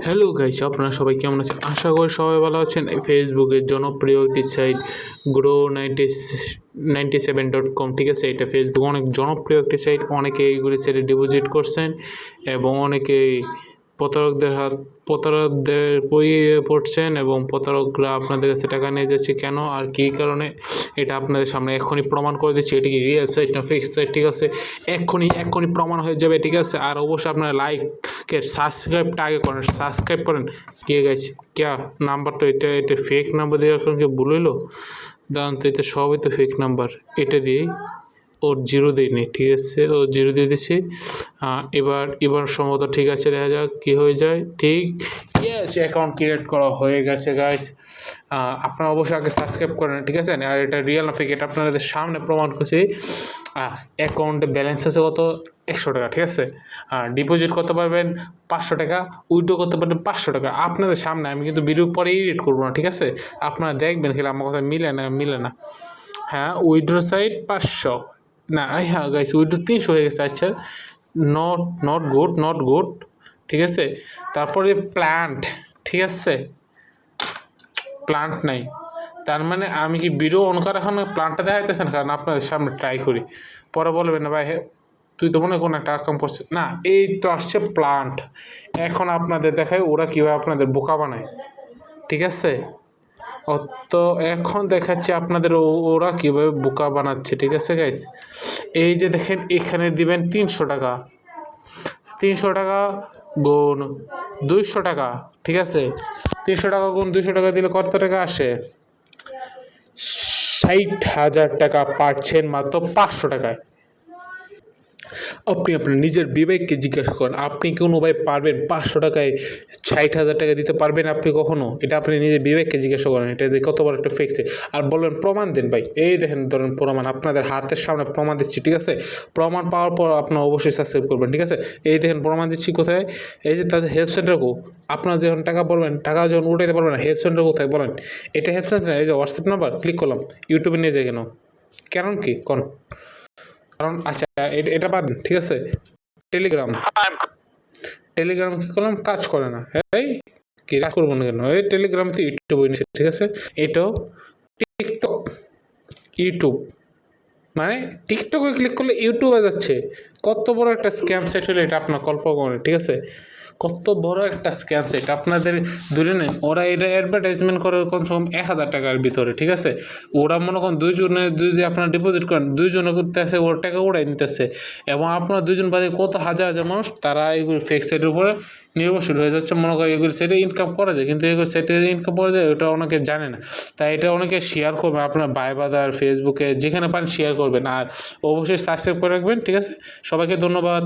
Hello guys, আপনারা সবাই কেমন আছেন? আশা করি সবাই ভালো আছেন। ফেসবুকের জনপ্রিয় একটি সাইট grow97.com, ঠিক আছে? এটা ফেসবুক অনেক জনপ্রিয় একটি সাইট। অনেকে এইগুলি সাইটে ডিপোজিট করছেন এবং অনেকেই প্রতারকদের পড়ছেন এবং প্রতারকরা আপনাদের কাছে টাকা নিয়ে যাচ্ছে। কেন আর কী কারণে এটা আপনাদের সামনে এখনই প্রমাণ করে দিচ্ছি। এটা কি রিয়েল সাইট না ফেক সাইট, ঠিক আছে? এক্ষুনি প্রমাণ হয়ে যাবে, ঠিক আছে? আর অবশ্যই আপনারা লাইকের সাবস্ক্রাইবটা আগে করেন, সাবস্ক্রাইব করেন। কে গেছে ক্যা নাম্বারটা? এটা ফেক নাম্বার দিয়ে এখন কেউ বলিল? দাঁড়ান তো, এটা সবই তো ফেক নাম্বার। এটা দিয়েই ওর জিরো দিইনি, ঠিক আছে? ও জিরো দিয়ে দিচ্ছি। এবার সম্ভবত ঠিক আছে, দেখা যাক কী হয়ে যায়। ঠিক, ইয়েস, অ্যাকাউন্ট ক্রিয়েট করা হয়ে গেছে গাইস। আপনারা অবশ্যই আগে সাবস্ক্রাইব করেন, ঠিক আছে? আর এটা রিয়েল না ফেক এটা আপনাদের সামনে প্রমাণ করছি। অ্যাকাউন্টে ব্যালেন্স আছে কত? 100 টাকা, ঠিক আছে? ডিপোজিট করতে পারবেন 500 টাকা, উইথড্র করতে পারবেন 500 টাকা। আপনাদের সামনে, আমি কিন্তু ভিডিও পরে এডিট করবো না, ঠিক আছে? আপনারা দেখবেন খেলে আমার কথা মিলে না। হ্যাঁ, উইথড্র সাইড 500 না, হ্যাঁ গাইস, উইথড্র 300 হয়ে গেছে। আচ্ছা, নট গুড, ঠিক আছে? তারপরে প্ল্যান্ট, ঠিক আছে? প্ল্যান্ট নাই, তার মানে আমি কি ভিডিও অন করা এখন প্ল্যান্টটা দেখাইতেছেন? কারণ আপনাদের সামনে ট্রাই করি, পরে বলবেন না ভাই তুই তো মনে কোনো একটা কাম করছিস না। এই তো আসছে প্ল্যান্ট। এখন আপনাদের দেখায় ওরা কীভাবে আপনাদের বোকা বানায়, ঠিক আছে? তো এখন দেখাচ্ছে আপনাদের ওরা কীভাবে বোকা বানাচ্ছে, ঠিক আছে গাইস? এই যে দেখেন, এখানে দিবেন 300 টাকা, 300 টাকা গুণ 200 টাকা, ঠিক আছে? 300 টাকা গুণ 200 টাকা দিলে কত টাকা আসে? 60,000 টাকা পাচ্ছেন মাত্র 500 টাকায়। আপনি আপনার নিজের বিবেককে জিজ্ঞাসা করেন, আপনি কোনো ভাই পারবেন 500 টাকায় 60,000 টাকা দিতে পারবেন আপনি কখনো? এটা আপনি নিজের বিবেককে জিজ্ঞাসা করেন, এটা যে কত বড় একটা ফেকছে। আর বলবেন প্রমাণ দেন ভাই, এই দেখেন ধরেন প্রমাণ, আপনাদের হাতের সামনে প্রমাণ দিচ্ছি, ঠিক আছে? প্রমাণ পাওয়ার পর আপনার অবশ্যই সাবস্ক্রাইব করবেন, ঠিক আছে? এই দেখেন প্রমাণ দিচ্ছি কোথায়। এই যে তাদের হেল্প সেন্টার আপনারা যখন টাকা বলবেন, টাকা যখন উঠাইতে পারবেন না, হেল্প সেন্টার কোথায় বলেন? এটা হেল্প সেন্টার, এই যে হোয়াটসঅ্যাপ নাম্বার ক্লিক করলাম, ইউটিউবে নিয়ে যাই কেন? কারণ কি কারণ আচ্ছা, এটা বাদ, ঠিক আছে? টেলিগ্রাম কী করলাম, কাজ করে না। এই কি কাজ করবো না কেন? এই টেলিগ্রাম তো ইউটিউব নিচ্ছে, ঠিক আছে? এটাও টিকটক, ইউটিউব মানে টিকটকে ক্লিক করলে ইউটিউবে যাচ্ছে। কত বড় একটা স্ক্যাম সাইট হলে এটা আপনার কল্পনা করেন, ঠিক আছে? কত বড় একটা স্ক্যাম সাইট আপনাদের ধরে নেন। ওরা এটা অ্যাডভার্টাইজমেন্ট করে কমসে কম 1,000 টাকার ভিতরে, ঠিক আছে? ওরা মনে করেন দুইজনে যদি আপনারা ডিপোজিট করেন, দুইজনে করতেছে, ওর টাকা ওরাই নিতেছে এবং আপনার দুইজন বাদে কত হাজার হাজার মানুষ তারা এগুলো ফেক সাইটের উপরে নির্ভরশীল হয়ে যাচ্ছে। মনে করেন এগুলো সেটে ইনকাম করা যায়, কিন্তু এগুলো সেটে ইনকাম করা যায় ওটা অনেকে জানে না। তাই এটা অনেকে শেয়ার করবে, আপনার বাদার ফেসবুকে যেখানে পান শেয়ার করবেন। আর অবশ্যই সাবস্ক্রাইব করে রাখবেন, ঠিক আছে? সবাইকে ধন্যবাদ।